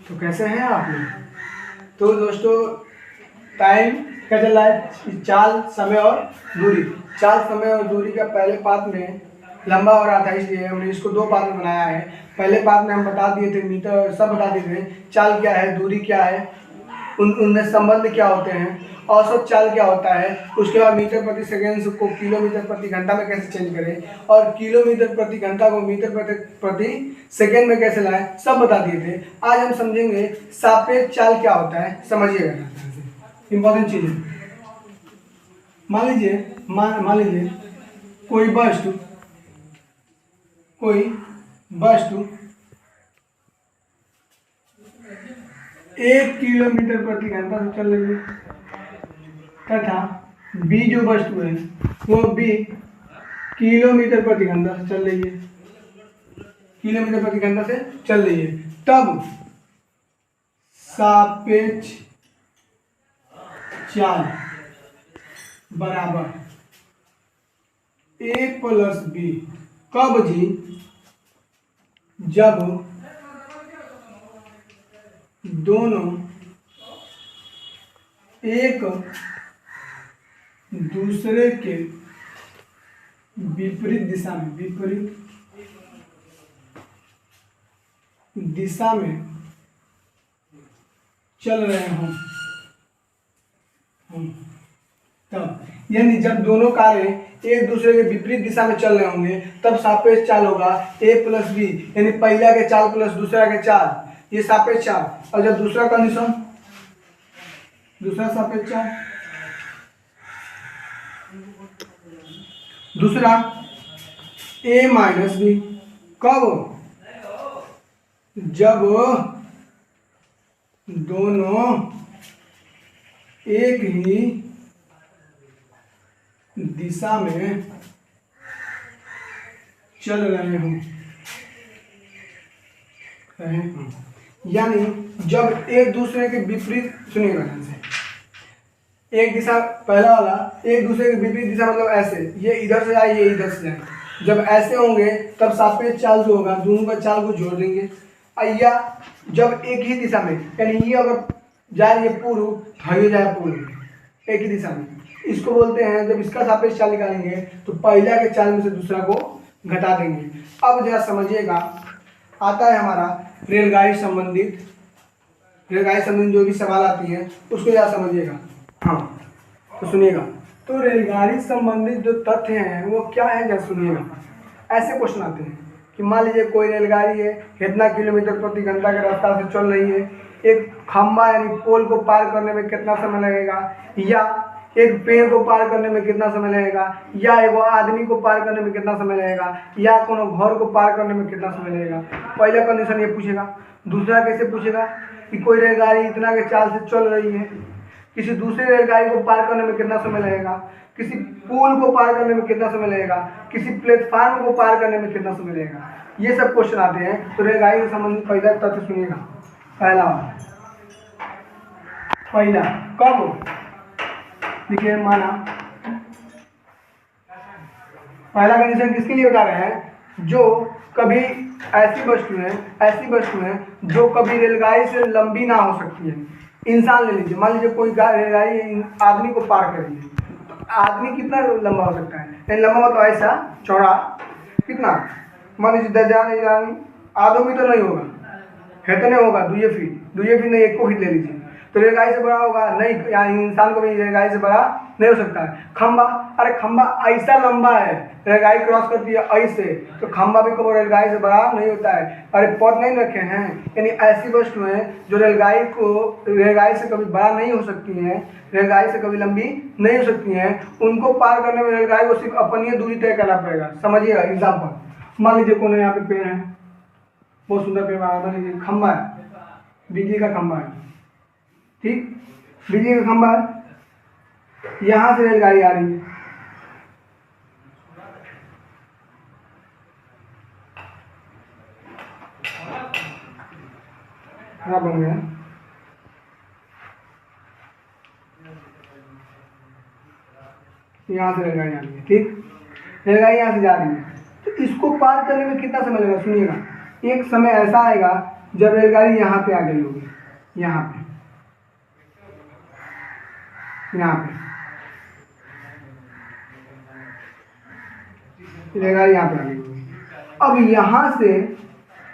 तो कैसे हैं आप लोग? तो दोस्तों, टाइम क्या चल रहा है? चाल, समय और दूरी। चाल, समय और दूरी का पहले पार्ट में लंबा हो रहा था, इसलिए हमने इसको दो पार्ट में बनाया है। पहले पार्ट में हम बता दिए थे, मीटर सब बता दिए थे, चाल क्या है, दूरी क्या है, उनमें संबंध क्या होते हैं, औसत चाल क्या होता है, उसके बाद मीटर प्रति सेकेंड को किलोमीटर प्रति घंटा में कैसे चेंज करें, और किलोमीटर प्रति घंटा को मीटर प्रति सेकेंड में कैसे लाएं, सब बता दिए थे। आज हम समझेंगे सापेक्ष चाल क्या होता है, समझिएगा। इंपॉर्टेंट चीज है। मान लीजिए कोई वस्तु 1 किलोमीटर प्रति घंटा से चल रही है तथा बी जो वस्तु है वो बी किलोमीटर प्रति घंटा से चल रही है, किलोमीटर प्रति घंटा से चल रही है, तब सापेक्ष चाल बराबर ए प्लस बी। कब जी? जब दोनों एक दूसरे के विपरीत दिशा में चल रहे हों, तब यानी जब दोनों कार्य एक दूसरे के विपरीत दिशा में चल रहे होंगे तब सापेक्ष चाल होगा ए प्लस बी, यानी पहला के चाल प्लस दूसरा के चाल, ये सापेक्ष चाल। और जब दूसरा कंडीशन, दूसरा सापेक्ष चाल, दूसरा ए माइनस बी। कब? जब दोनों एक ही दिशा में चल रहे हों, यानी जब एक दूसरे के विपरीत, सुनिएगा ध्यान से, एक दिशा, पहला वाला एक दूसरे के विपरीत दिशा मतलब ऐसे, ये इधर से जाए, ये इधर से जाए, जब ऐसे होंगे तब सापेक्ष चाल जो होगा दोनों का चाल को जोड़ देंगे। या जब एक ही दिशा में, यानी ये अगर जाए ये पूर्व, ये जाए पूर्व, एक ही दिशा में, इसको बोलते हैं, जब इसका सापेक्ष चाल निकालेंगे तो पहला के चाल में से दूसरा को घटा देंगे। अब जरा समझिएगा, आता है हमारा रेलगाड़ी संबंधित जो भी सवाल आती है उसको जरा समझिएगा। हाँ तो सुनिएगा, तो रेलगाड़ी संबंधित जो तथ्य हैं वो क्या है, जरा सुनिएगा। ऐसे क्वेश्चन आते हैं कि मान लीजिए कोई रेलगाड़ी है, कितना किलोमीटर प्रति घंटा की रफ्तार से चल रही है, एक खंभा यानी पोल को पार करने में कितना समय लगेगा, या एक पेड़ को पार करने में कितना समय लगेगा, या एक आदमी को पार करने में कितना समय लगेगा, या कोनो घर को पार करने में कितना समय लगेगा। पहला कंडीशन ये पूछेगा। दूसरा कैसे पूछेगा कि कोई रेलगाड़ी इतना के चाल से चल रही है, किसी दूसरी रेलगाड़ी को पार करने में कितना समय लगेगा, किसी पुल को पार करने में कितना समय लगेगा, किसी प्लेटफार्म को पार करने में कितना समय लगेगा, ये सब क्वेश्चन आते हैं। तो रेलगाड़ी से संबंधित पहला तथ्य सुनिएगा। पहला कब देखिए, माना पहला कंडीशन किसके लिए बता रहे हैं, जो कभी ऐसी वस्तु है जो कभी रेलगाड़ी से लंबी ना हो सकती है। इंसान ले लीजिए, मान लीजिए कोई रेलगाड़ी आदमी को पार कर रही है, तो आदमी कितना लंबा हो सकता है, लंबा तो ऐसा चौड़ा कितना, मान लीजिए 10 आधो मीटर नहीं होगा, है तो नहीं होगा, 2 फीट नहीं, 1 फीट ले लीजिए, तो रेलगाड़ी से बड़ा होगा नहीं, यानी इंसान को भी रेलगाड़ी से बड़ा नहीं हो सकता है। खंबा, अरे खंबा ऐसा लंबा है, रेलगाड़ी क्रॉस करती है ऐसे, तो खंबा भी कभी रेलगाड़ी से बड़ा नहीं होता है। अरे पॉट नहीं रखे हैं, यानी ऐसी वस्तुएं जो रेलगाड़ी से कभी बड़ा नहीं हो सकती हैं, रेलगाड़ी से कभी लंबी नहीं हो सकती हैं, उनको पार करने में रेलगाड़ी को सिर्फ अपनी दूरी तय करना पड़ेगा। समझिएगा एग्जाम्पल, मान लीजिए कोने यहाँ पे पेड़ है, बहुत सुंदर पेड़, मान लीजिए खंबा है, बिजली का खंबा है, ठीक, बिजली का खंबा है, यहाँ से रेलगाड़ी आ रही है, खराब बन गया, यहाँ से रेलगाड़ी आ रही है, ठीक, यहाँ से जा रही है, तो इसको पार करने में कितना समय लगेगा, सुनिएगा। एक समय ऐसा आएगा जब रेलगाड़ी यहाँ पे आ गई होगी, यहाँ पे रेलगाड़ी यहाँ पे आ गई होगी। अब यहाँ से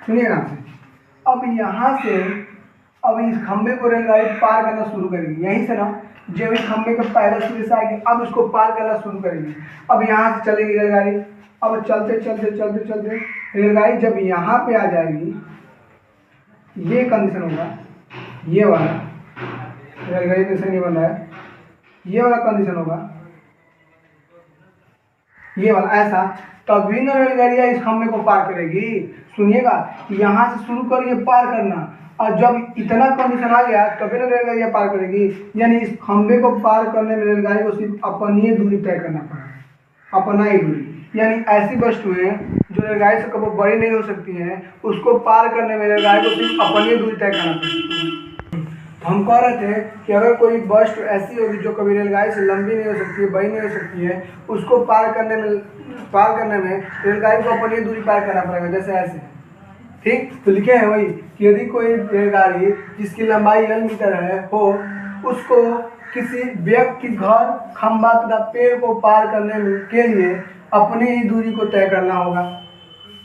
सुनिएगा, अब इस खंबे को रेलगाड़ी पार करना शुरू करेगी, यहीं से ना, जब इस खंबे के पहले सिरे से आएगी, अब इसको पार करना शुरू करेगी। अब यहाँ से चलेगी रेलगाड़ी। अब चलते चलते चलते चलते रेलगाड़ी जब यहाँ पे आ जाएगी, ये कंडीशन होगा, ये वाला रेलगाड़ी कंडीशन नहीं बन रहा है, ये वाला कंडीशन होगा, ये वाला ऐसा, तभी ना रेलगाड़ियाँ इस खंबे को पार करेगी। सुनिएगा, यहाँ से शुरू करिए पार करना, और जब इतना कंडीशन आ गया तभी ना रेलगाड़ियाँ पार करेगी। यानी इस खंबे को पार करने में रेलगाड़ी को सिर्फ अपनी दूरी तय करना पड़ेगा, अपना ही दूरी। यानी ऐसी वस्तुएं जो रेलगाड़ी से कभी बड़ी नहीं हो सकती हैं, उसको पार करने में रेलगाड़ी को सिर्फ अपनी दूरी तय करना पड़ेगा। हम कह रहे थे कि अगर कोई वस्तु ऐसी होगी जो कभी रेलगाड़ी से लंबी नहीं हो सकती है, बड़ी नहीं हो सकती है, उसको पार करने में रेलगाड़ी को अपनी दूरी पार करना पड़ेगा, जैसे ऐसे। ठीक, तो लिखे हैं वही कि यदि कोई रेलगाड़ी जिसकी लंबाई L मीटर है हो, उसको किसी व्यक्ति, घर, खंबा तथा पेड़ को पार करने के लिए अपनी ही दूरी को तय करना होगा।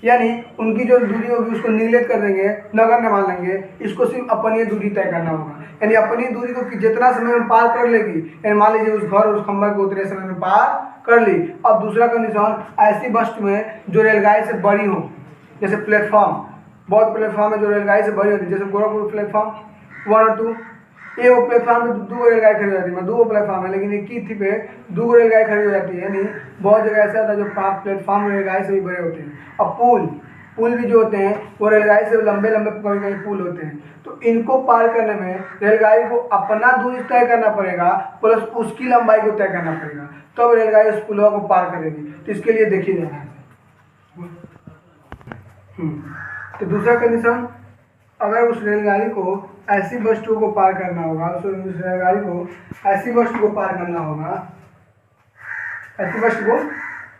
यानी उनकी जो दूरी होगी उसको निगलेक्ट कर देंगे, नगण्य मान लेंगे, इसको सिर्फ अपनी दूरी तय करना होगा। यानी अपनी दूरी को जितना समय में पार कर लेगी, यानी मान लीजिए उस घर और उस खंबा को उतने समय में पार कर ली। अब दूसरा कंडीशन, ऐसी वस्तुएं जो रेलगाड़ी से बड़ी हो, जैसे प्लेटफॉर्म, बहुत प्लेटफॉर्म है जो रेलगाड़ी से बड़ी होती है, जैसे गोरखपुर प्लेटफॉर्म 1 और 2, ये वो प्लेटफॉर्म पे 2 रेलगाड़ी खड़ी हो जाती है, 2 प्लेटफॉर्म है, लेकिन एक ही थी पे 2 रेलगाड़ी खड़ी हो जाती है। यानी बहुत जगह ऐसा होता है जो 5 प्लेटफॉर्म रेलगाड़ी से भी बड़े होते हैं। अब पुल भी जो होते हैं वो रेलगाड़ी से लंबे कभी कभी पुल होते हैं। तो इनको पार करने में रेलगाड़ी को अपना दूरी तय करना पड़ेगा, प्लस उसकी लंबाई को तय करना पड़ेगा, तब तो रेलगाड़ी उस पुलों को पार करेगी। तो इसके लिए देखिए जाना। तो दूसरा कंडीशन, अगर उस रेलगाड़ी को ऐसी वस्तुओं को पार करना होगा, उस रेलगाड़ी को ऐसी वस्तु को पार करना होगा, ऐसी वस्तु को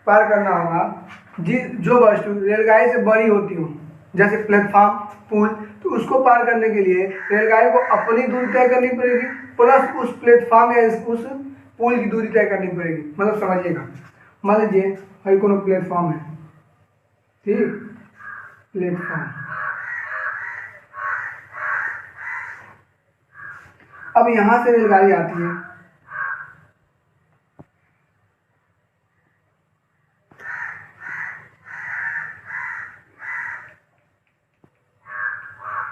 पार करना होगा जो वस्तु रेलगाड़ी से बड़ी होती हो, जैसे प्लेटफॉर्म, पुल, तो उसको पार करने के लिए रेलगाड़ी को अपनी दूरी तय करनी पड़ेगी, प्लस उस प्लेटफॉर्म या उस पुल की दूरी तय करनी पड़ेगी। मतलब समझिएगा, मान लीजिए भाई कोनो प्लेटफॉर्म है, ठीक, प्लेटफॉर्म, अब यहाँ से रेलगाड़ी आती है,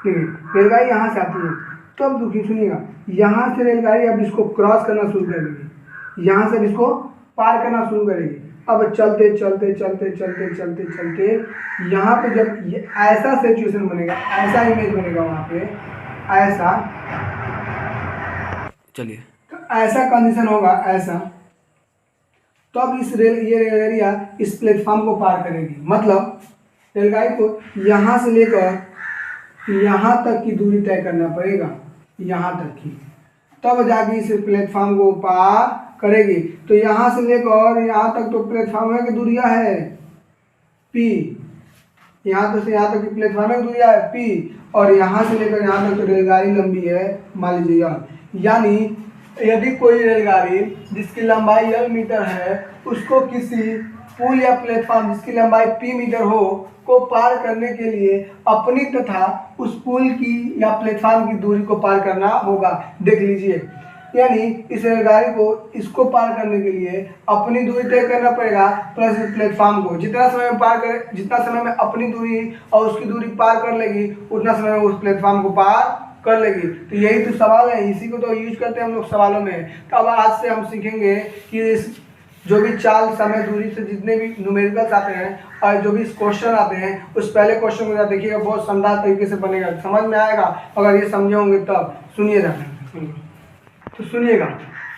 ठीक है, रेलगाड़ी यहाँ से आती है। तो अब दुखी सुनिएगा, यहाँ से रेलगाड़ी अब इसको क्रॉस करना शुरू करेगी, यहाँ से अब इसको पार करना शुरू करेगी। अब चलते चलते चलते चलते चलते चलते यहाँ पे जब ये ऐसा सिचुएशन बनेगा, ऐसा इमेज बनेगा वहाँ पे, ऐसा, चलिए, तो ऐसा कंडीशन होगा, ऐसा, तो अब ये रेलगाड़ियाँ इस प्लेटफॉर्म को पार करेगी। मतलब रेलगाड़ी को यहाँ से लेकर यहाँ तक की दूरी तय करना पड़ेगा, यहाँ तक की, तब जाके इस प्लेटफॉर्म को पार करेगी। तो यहाँ से लेकर यहाँ तक तो प्लेटफॉर्म की दूरियाँ है P, यहाँ तो से यहाँ तक की प्लेटफॉर्म की दूरियाँ है P, और यहाँ से लेकर यहाँ तक तो रेलगाड़ी लंबी है, मान लीजिए यार। यानी यदि कोई रेलगाड़ी जिसकी लंबाई L मीटर है, उसको किसी पुल या प्लेटफॉर्म जिसकी लंबाई P मीटर हो को पार करने के लिए अपनी तथा उस पुल की या प्लेटफॉर्म की दूरी को पार करना होगा। देख लीजिए, यानी इस रेलगाड़ी को इसको पार करने के लिए अपनी दूरी तय करना पड़ेगा, प्लस इस प्लेटफॉर्म को जितना समय में पार करे, जितना समय में अपनी दूरी और उसकी दूरी पार कर लेगी, उतना समय में उस प्लेटफॉर्म को पार कर लेगी। तो यही तो सवाल है, इसी को तो यूज करते हैं हम लोग सवालों में। तो अब आज से हम सीखेंगे कि इस जो भी चाल, समय, दूरी से जितने भी न्यूमेरिकल्स आते हैं और जो भी क्वेश्चन आते हैं, उस पहले क्वेश्चन को देखिएगा, बहुत शानदार तरीके से बनेगा, समझ में आएगा अगर ये समझे होंगे तब। सुनिएगा, तो सुनिएगा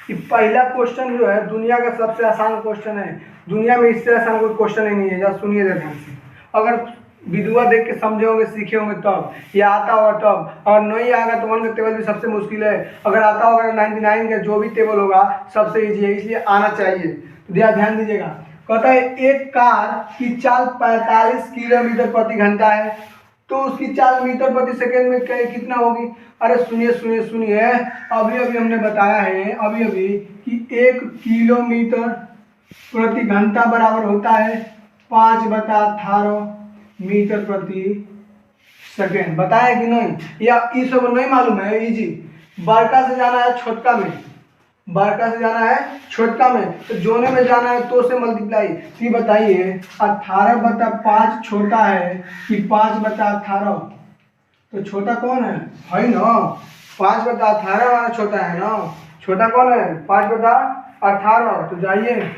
कि पहला क्वेश्चन जो है दुनिया का सबसे आसान क्वेश्चन है, दुनिया में इससे आसान कोई क्वेश्चन ही नहीं है। जब सुनिए ध्यान से, अगर वीडियो देख के समझे होंगे, सीखे होंगे तब, या आता होगा तब। अगर नहीं आएगा तो 1 का टेबल भी सबसे मुश्किल है, अगर आता होगा 99 का जो भी टेबल होगा सबसे ईजी है, इसलिए आना चाहिए। ध्यान दीजिएगा, कहता है एक कार की चाल 45 किलोमीटर प्रति घंटा है तो उसकी चाल मीटर प्रति सेकेंड में कितना होगी? अरे सुनिए सुनिए सुनिए, अभी अभी हमने बताया है अभी अभी कि 1 किलोमीटर प्रति घंटा बराबर होता है 5/18 मीटर प्रति सेकेंड। बताया कि नहीं? या ये सब नहीं मालूम है? इजी, बड़का से जाना है छोटका में, बड़का से जाना है छोटका में, तो जोने में जाना है तो से मल्टीप्लाई। तो बताइए 18/5 छोटा है कि 5/18? तो छोटा कौन है ना? 5/18 वाला छोटा है ना। छोटा कौन है? 5/18। तो जाइए,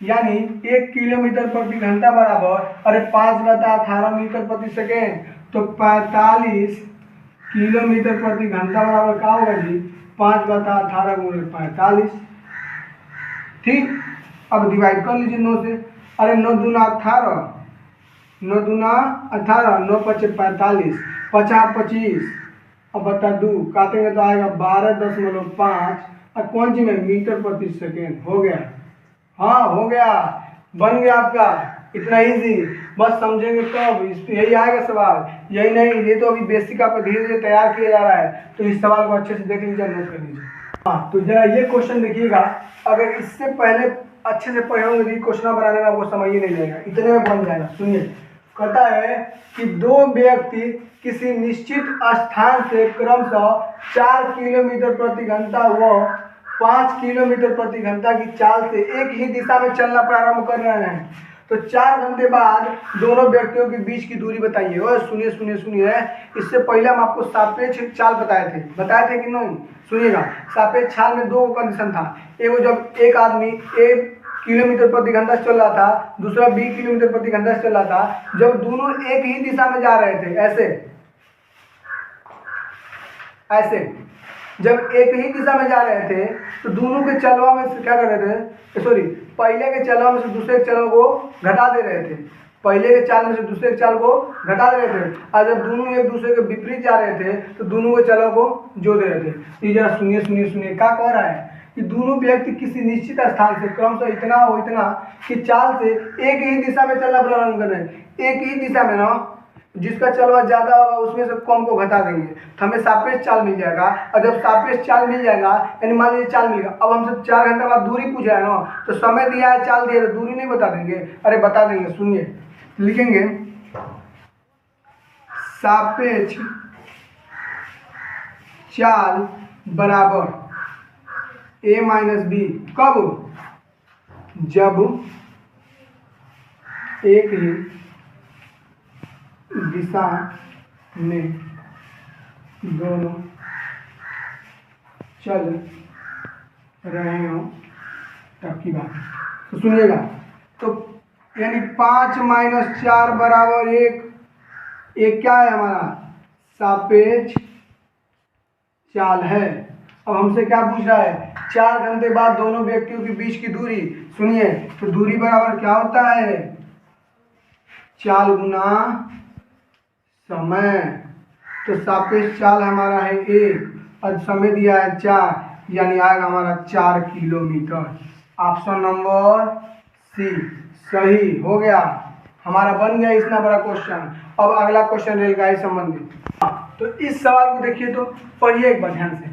यानी 1 किलोमीटर प्रति घंटा बराबर, अरे 5/18 मीटर प्रति सेकेंड, तो 45 किलोमीटर प्रति घंटा बराबर क्या होगा जी? 5/18 गुणे 45। ठीक, अब डिवाइड कर लीजिए 9 से। अरे 9 दूना 18, 9 दूना 18, 9 पचे 45, 50 25, अब बता 2 काटेंगे तो आएगा 12.5। और कौन सी में? मीटर प्रति सेकेंड। हो गया? हाँ हो गया, बन गया आपका। इतना इजी, बस समझेंगे तब यही आएगा सवाल। यही नहीं, ये तो अभी बेसिक आपका धीरे धीरे तैयार किया जा रहा है, तो इस सवाल को अच्छे से देख लीजिए, नोट कर लीजिए। हाँ, तो जरा ये क्वेश्चन देखिएगा, अगर इससे पहले अच्छे से पढ़े होंगे तो क्वेश्चन बनाने में आपको समझ ही नहीं लगेगा, इतने में बन जाएगा। सुनिए, कहता है कि 2 व्यक्ति किसी निश्चित स्थान से क्रमशः 4 किलोमीटर प्रति घंटा व 5 किलोमीटर प्रति घंटा की चाल से एक ही दिशा में चलना प्रारंभ कर रहे हैं। तो 4 घंटे बाद दोनों व्यक्तियों के बीच की दूरी बताइए। और सुनिए सुनिए सुनिए, इससे पहले हम आपको सापेक्ष चाल बताए थे कि नहीं? सुनिएगा, सापेक्ष चाल में 2 कंडीशन था। एगो जब एक आदमी 1 किलोमीटर प्रति घंटा चल रहा था, दूसरा 20 किलोमीटर प्रति घंटा चल रहा था, जब दोनों एक ही दिशा में जा रहे थे, ऐसे जब एक ही दिशा में जा रहे थे, तो दोनों के चलवा में से क्या कर रहे थे? सॉरी, पहले के चलवा में से दूसरे के चलवा को घटा दे रहे थे, पहले के चाल में से दूसरे के चाल को घटा दे रहे थे। और जब दोनों एक दूसरे के विपरीत जा रहे थे, तो दोनों के चलवा को जोड़ दे रहे थे। ये जरा सुनिए सुनिए सुनिए, क्या कह रहा है कि दोनों व्यक्ति किसी निश्चित स्थान से क्रमशः इतना हो इतना कि चाल से एक ही दिशा में चलना प्रारंभ कर रहे हैं। एक ही दिशा में ना, जिसका चलवा ज़्यादा होगा उसमें से कम को घटा देंगे, तो हमें सापेक्ष चाल मिल जाएगा। और जब सापेक्ष चाल मिल जाएगा, यानी मान लीजिए चाल मिल गया, अब हमसे 4 घंटे बाद दूरी पूछा है ना, तो समय दिया है, चाल दिया है, दूरी नहीं बता देंगे? अरे बता देंगे। सुनिए, लिखेंगे सापेक्ष चाल बराबर a माइनस बी। कब? जब एक ही दिशा में दोनों चल रहे हो तब की बात। तो सुनिएगा, तो यानी 5 - 4 बराबर 1। एक क्या है हमारा? सापेक्ष चाल है। अब हमसे क्या पूछ रहा है? 4 घंटे बाद दोनों व्यक्तियों के बीच की दूरी। सुनिए, तो दूरी बराबर क्या होता है? चाल गुना समय। तो सापेक्ष चाल हमारा है 1 और समय दिया है 4, यानी आएगा हमारा 4 किलोमीटर। ऑप्शन नंबर सी सही हो गया, हमारा बन गया इतना बड़ा क्वेश्चन। अब अगला क्वेश्चन रेलगाड़ी संबंधित। तो इस सवाल को देखिए, तो पढ़िए एक बार ध्यान से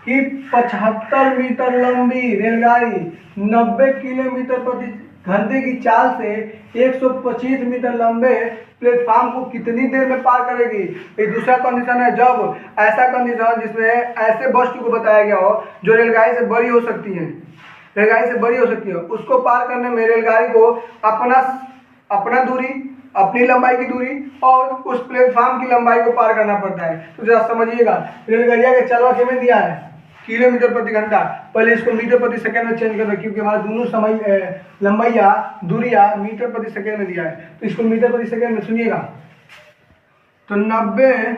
कि 75 मीटर लंबी रेलगाड़ी 90 किलोमीटर प्रति घंटे की चाल से 125 मीटर लंबे प्लेटफॉर्म को कितनी देर में पार करेगी? ये दूसरा कंडीशन है, जब ऐसा कंडीशन जिसमें ऐसे वस्तु को बताया गया हो जो रेलगाड़ी से बड़ी हो सकती है, रेलगाड़ी से बड़ी हो सकती है, उसको पार करने में रेलगाड़ी को अपना दूरी, अपनी लंबाई की दूरी और उस प्लेटफॉर्म की लंबाई को पार करना पड़ता है। तो जरा समझिएगा, रेलगाड़िया का चलवा कितने दिया है? किलोमीटर प्रति घंटा। पहले इसको मीटर प्रति सेकंड में चेंज कर दो, क्योंकि हमारा दोनों समय लंबाइया दूरिया मीटर प्रति सेकंड में दिया है, तो इसको मीटर प्रति सेकंड में। सुनिएगा, तो 90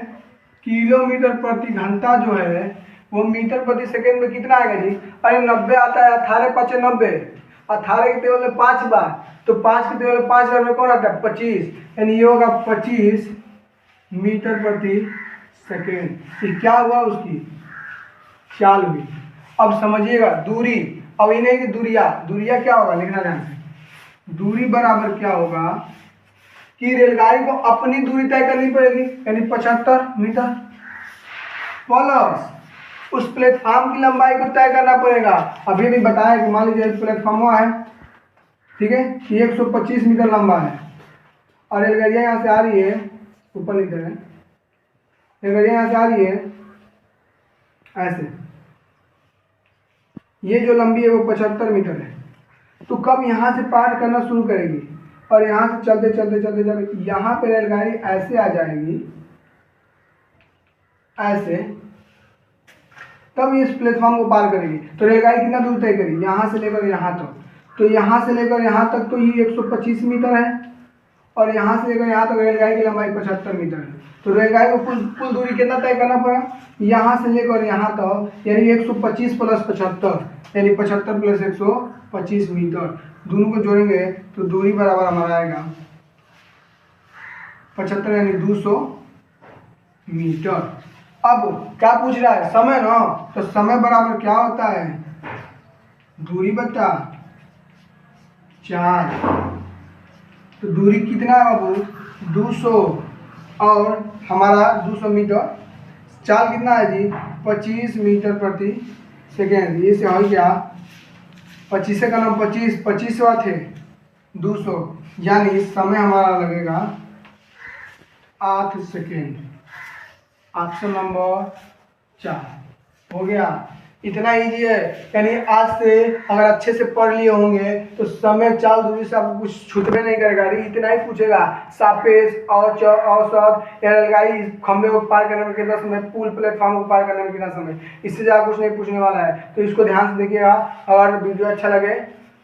किलोमीटर प्रति घंटा जो है वो मीटर प्रति सेकंड में कितना आएगा जी? अरे 90 आता है 18 × 5 = 90, 18 के टेबल में 5 बार, तो 5 के टेबल में 5 बार में कौन आता है? 25, यानी ये होगा 25 मीटर प्रति सेकंड। ये क्या हुआ? उसकी चाल हुई। अब समझिएगा दूरी, अब इन्हें की दूरिया क्या होगा लिखना ध्यान से। दूरी बराबर क्या होगा कि रेलगाड़ी को अपनी दूरी तय करनी पड़ेगी, यानी 75 मीटर, प्लस उस प्लेटफॉर्म की लंबाई को तय करना पड़ेगा। अभी भी बताया कि मान लीजिए प्लेटफॉर्म है, ठीक है, ये 125 मीटर लंबा है और रेलगाड़ियाँ यहाँ से आ रही है, ऊपर लिख रहे हैं, रेलगाड़ियाँ यहाँ से आ रही है ऐसे, ये जो लंबी है वो 75 मीटर है। तो कब यहाँ से पार करना शुरू करेगी और यहाँ से चलते चलते चलते चलते यहाँ पे रेलगाड़ी ऐसे आ जाएगी, ऐसे, तब इस प्लेटफॉर्म को पार करेगी। तो रेलगाड़ी कितना दूर तय करेगी, यहाँ से लेकर यहाँ तक, तो यहाँ से लेकर यहाँ तक तो ये 125 मीटर है और यहाँ से लेकर यहाँ तक रेलगाड़ी की लंबाई 75 मीटर है। तो रेलगाड़ी को कुल दूरी कितना तय करना पड़ा, यहाँ से लेकर यहाँ तक, यानी 125 प्लस 75, यानी 75 प्लस 125 मीटर। दोनों को जोड़ेंगे तो दूरी बराबर हमारा आएगा 75 यानी 200 मीटर। अब क्या पूछ रहा है, समय ना, तो समय बराबर क्या होता है, दूरी बटा 4। तो दूरी कितना है बाबू, 200 और हमारा 200 मीटर, चाल कितना है जी, 25 मीटर प्रति सेकेंड। ये से हो गया 25 का नाम 25 थे 200, यानी समय हमारा लगेगा 8 सेकेंड। ऑप्शन नंबर 4 हो गया। इतना ईजी है, यानी आज से अगर अच्छे से पढ़ लिए होंगे तो समय, चाल, दूरी से आपको कुछ छूटबे नहीं करेगा। इतना ही पूछेगा, सापेक्ष, औसत, या रेलगाड़ी खंभे को पार करने में कितना समय, पुल प्लेटफॉर्म को पार करने में कितना समय, इससे ज़्यादा कुछ नहीं पूछने वाला है। तो इसको ध्यान से देखिएगा। अगर वीडियो अच्छा लगे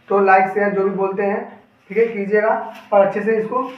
तो लाइक शेयर जो भी बोलते हैं, ठीक है, कीजिएगा और अच्छे से इसको